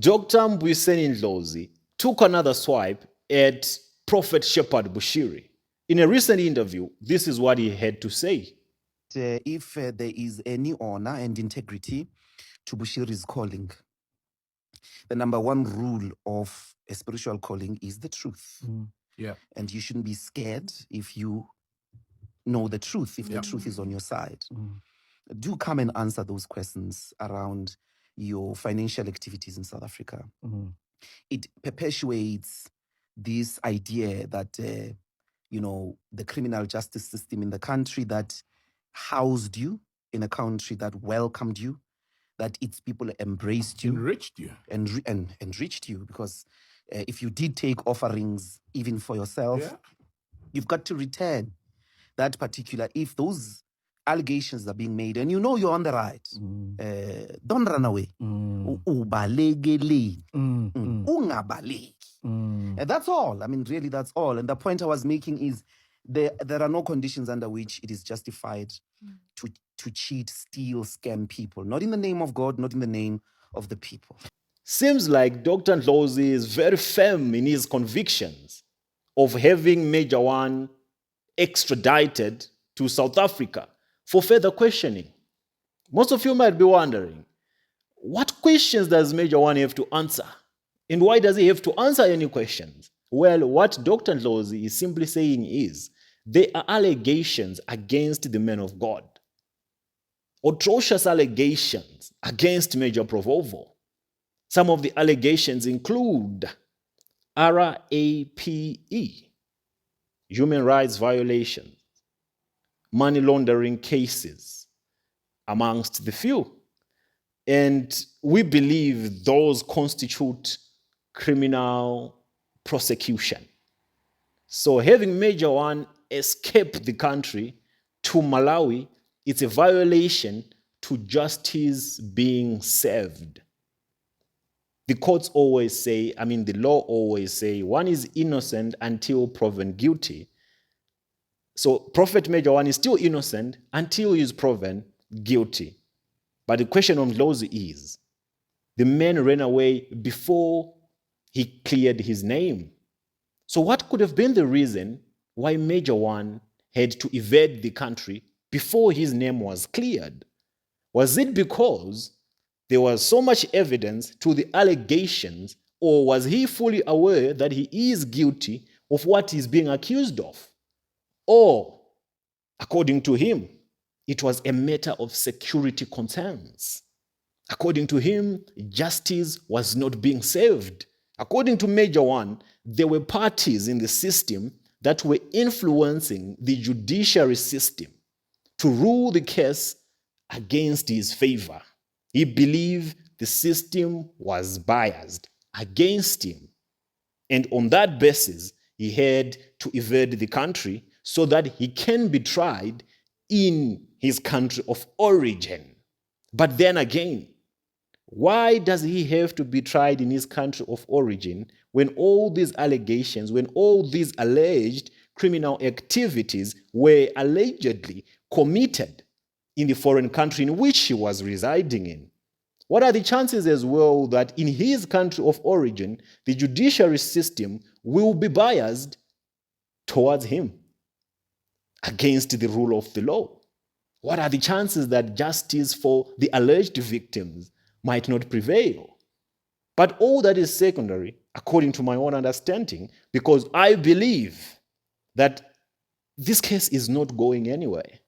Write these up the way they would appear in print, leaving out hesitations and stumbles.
Dr. Mbuyiseni Ndlozi took another swipe at Prophet Shepherd Bushiri. In a recent interview, this is what he had to say. If there is any honor and integrity to Bushiri's calling, the number one rule of a spiritual calling is the truth. Yeah. And you shouldn't be scared if you know the truth, if the truth is on your side. Do come and answer those questions around your financial activities in South Africa. It perpetuates this idea that, the criminal justice system in the country that housed you, in a country that welcomed you, that its people embraced you. Enriched you. And enriched you, because if you did take offerings even for yourself, you've got to return that particular, if those allegations are being made and you know you're on the right, don't run away. Ubalekele. Ungabaleki. And that's all. I mean, really, that's all. And the point I was making is there are no conditions under which it is justified to cheat, steal, scam people. Not in the name of God, not in the name of the people. Seems like Dr. Ndlozi is very firm in his convictions of having Major One extradited to South Africa for further questioning. Most of you might be wondering, what questions does Major One have to answer? And why does he have to answer any questions? Well, what Dr. Ndlozi is simply saying is, there are allegations against the men of God. Atrocious allegations against Major Provovo. Some of the allegations include RAPE, human rights violations, money laundering cases, amongst the few. And we believe those constitute criminal prosecution. So having Major One escape the country to Malawi, it's a violation to justice being served. The courts always say, the law always say, one is innocent until proven guilty. So Prophet Major One is still innocent until he is proven guilty. But the question on Ndlozi is, the man ran away before he cleared his name. So what could have been the reason why Major One had to evade the country before his name was cleared? Was it because there was so much evidence to the allegations, or was he fully aware that he is guilty of what he's being accused of? Or, according to him, it was a matter of security concerns. According to him, justice was not being served. According to Major One, there were parties in the system that were influencing the judiciary system to rule the case against his favor. He believed the system was biased against him. And on that basis, he had to evade the country so that he can be tried in his country of origin. But then again, why does he have to be tried in his country of origin when all these allegations, when all these alleged criminal activities were allegedly committed in the foreign country in which he was residing in? What are the chances as well that in his country of origin, the judiciary system will be biased towards him against the rule of the law? What are the chances that justice for the alleged victims might not prevail? But all that is secondary, according to my own understanding, because I believe that this case is not going anywhere.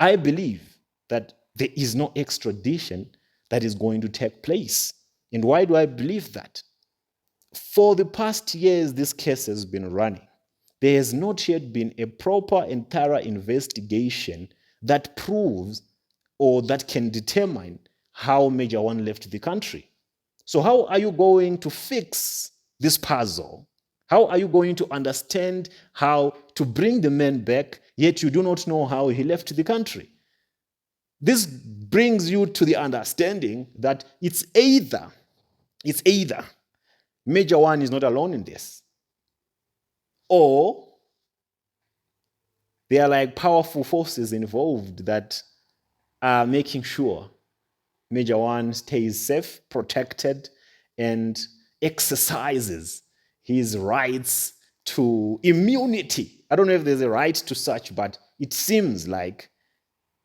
I believe that there is no extradition that is going to take place. And why do I believe that? For the past years, this case has been running. There has not yet been a proper and thorough investigation that proves or that can determine how Major One left the country. So how are you going to fix this puzzle? How are you going to understand how to bring the man back, yet you do not know how he left the country? This brings you to the understanding that it's either Major One is not alone in this, or there are like powerful forces involved that are making sure Major One stays safe, protected, and exercises his rights to immunity. I don't know if there's a right to such, but it seems like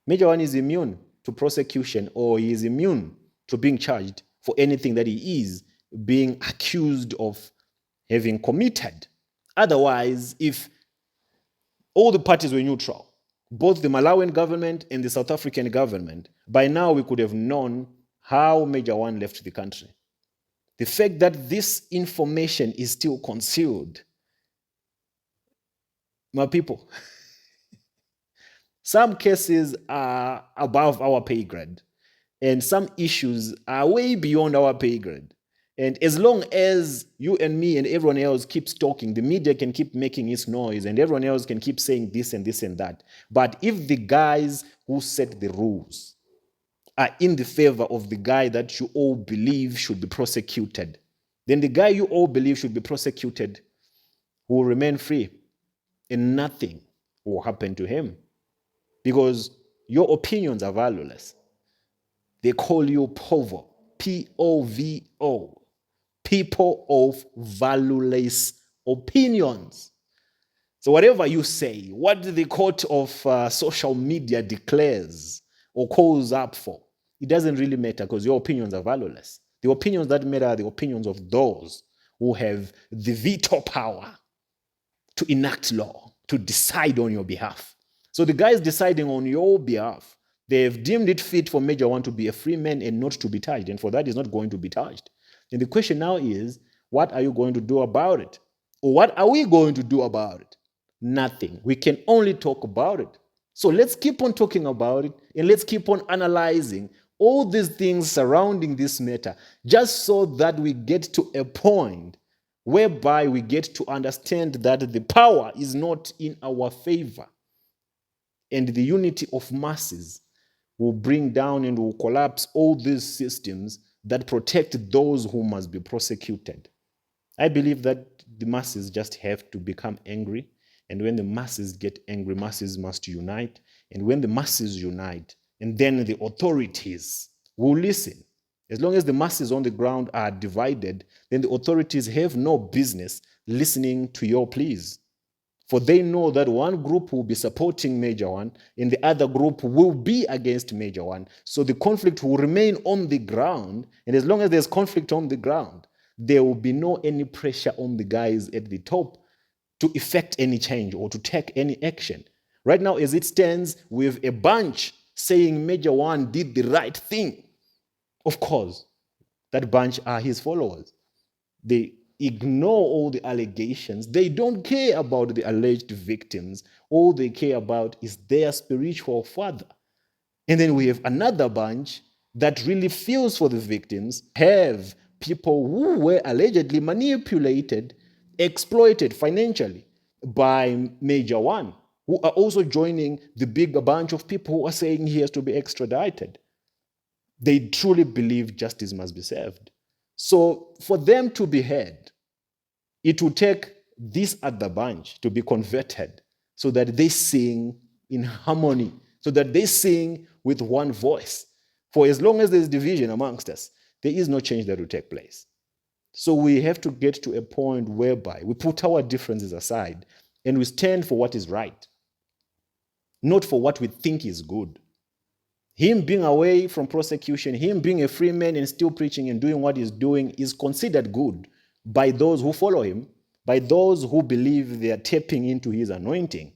Major One is immune to prosecution, or he is immune to being charged for anything that he is being accused of having committed. Otherwise, if all the parties were neutral, both the Malawian government and the South African government, by now we could have known how Major One left the country. The fact that this information is still concealed, my people, some cases are above our pay grade, and some issues are way beyond our pay grade. And as long as you and me and everyone else keeps talking, the media can keep making its noise and everyone else can keep saying this and this and that. But if the guys who set the rules are in the favor of the guy that you all believe should be prosecuted, then the guy you all believe should be prosecuted will remain free and nothing will happen to him, because your opinions are valueless. They call you POVO, P-O-V-O, people of valueless opinions. So whatever you say, what the court of social media declares or calls up for, it doesn't really matter, because your opinions are valueless. The opinions that matter are the opinions of those who have the veto power to enact law, to decide on your behalf. So the guys deciding on your behalf, they have deemed it fit for Major One to be a free man and not to be charged, and for that he's not going to be charged. And the question now is, what are you going to do about it? Or what are we going to do about it? Nothing. We can only talk about it. So let's keep on talking about it, and let's keep on analyzing all these things surrounding this matter, just so that we get to a point whereby we get to understand that the power is not in our favor, and the unity of masses will bring down and will collapse all these systems that protect those who must be prosecuted. I believe that the masses just have to become angry, and when the masses get angry, masses must unite, and when the masses unite, and then the authorities will listen. As long as the masses on the ground are divided, then the authorities have no business listening to your pleas. For they know that one group will be supporting Major One and the other group will be against Major One. So the conflict will remain on the ground. And as long as there's conflict on the ground, there will be no any pressure on the guys at the top to effect any change or to take any action. Right now, as it stands, we have a bunch saying Major One did the right thing. Of course, that bunch are his followers. They ignore all the allegations. They don't care about the alleged victims. All they care about is their spiritual father. And then we have another bunch that really feels for the victims, have people who were allegedly manipulated, exploited financially by Major One, who are also joining the bigger bunch of people who are saying he has to be extradited. They truly believe justice must be served. So for them to be heard, it will take this other bunch to be converted so that they sing in harmony, so that they sing with one voice. For as long as there's division amongst us, there is no change that will take place. So we have to get to a point whereby we put our differences aside and we stand for what is right, not for what we think is good. Him being away from prosecution, him being a free man and still preaching and doing what he's doing is considered good by those who follow him, by those who believe they are tapping into his anointing.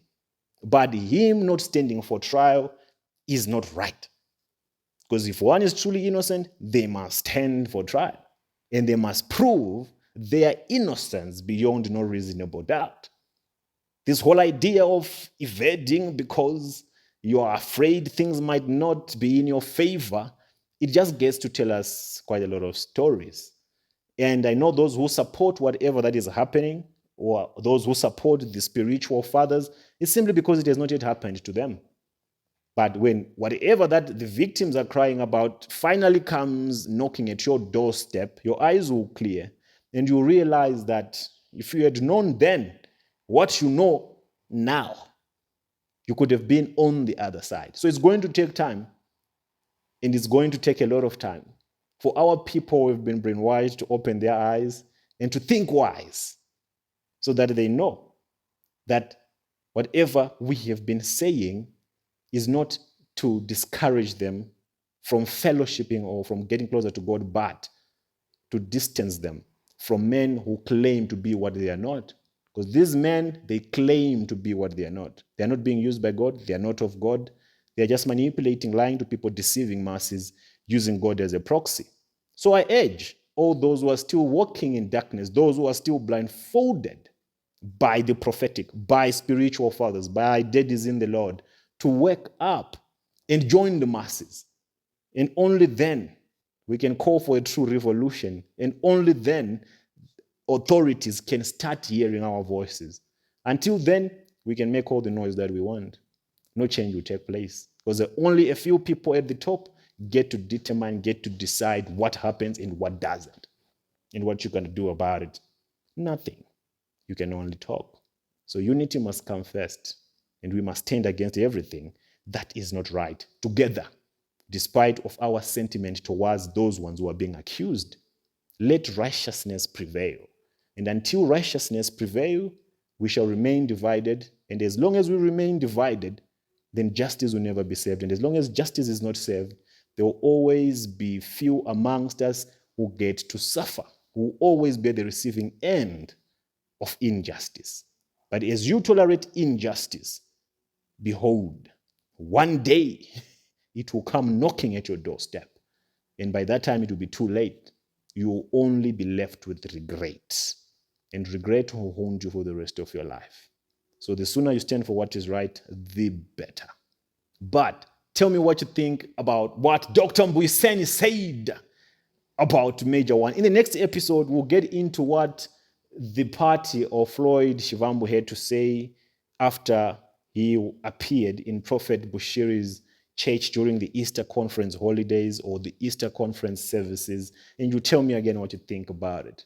But him not standing for trial is not right. Because if one is truly innocent, they must stand for trial. And they must prove their innocence beyond no reasonable doubt. This whole idea of evading because you are afraid things might not be in your favor, it just gets to tell us quite a lot of stories. And I know those who support whatever that is happening, or those who support the spiritual fathers, it's simply because it has not yet happened to them. But when whatever that the victims are crying about finally comes knocking at your doorstep, your eyes will clear and you realize that if you had known then what you know now, you could have been on the other side. So it's going to take time, and it's going to take a lot of time. For our people who have been brainwashed to open their eyes and to think wise, so that they know that whatever we have been saying is not to discourage them from fellowshipping or from getting closer to God, but to distance them from men who claim to be what they are not. Because these men, they claim to be what they are not. They are not being used by God. They are not of God. They are just manipulating, lying to people, deceiving masses, using God as a proxy. So I urge all those who are still walking in darkness, those who are still blindfolded by the prophetic, by spiritual fathers, by daddies in the Lord, to wake up and join the masses. And only then we can call for a true revolution. And only then authorities can start hearing our voices. Until then, we can make all the noise that we want. No change will take place because only a few people at the top get to determine, get to decide what happens and what doesn't. And what you can do about it. Nothing. You can only talk. So unity must come first. And we must stand against everything that is not right together, despite of our sentiment towards those ones who are being accused. Let righteousness prevail. And until righteousness prevail, we shall remain divided. And as long as we remain divided, then justice will never be served. And as long as justice is not served, there will always be few amongst us who get to suffer, who will always be at the receiving end of injustice. But as you tolerate injustice, behold, one day it will come knocking at your doorstep. And by that time, it will be too late. You will only be left with regret. And regret will haunt you for the rest of your life. So the sooner you stand for what is right, the better. But tell me what you think about what Dr. Mbuyiseni said about Major One. In the next episode, we'll get into what the party of Floyd Shivambu had to say after he appeared in Prophet Bushiri's church during the Easter conference holidays or the Easter conference services. And you tell me again what you think about it.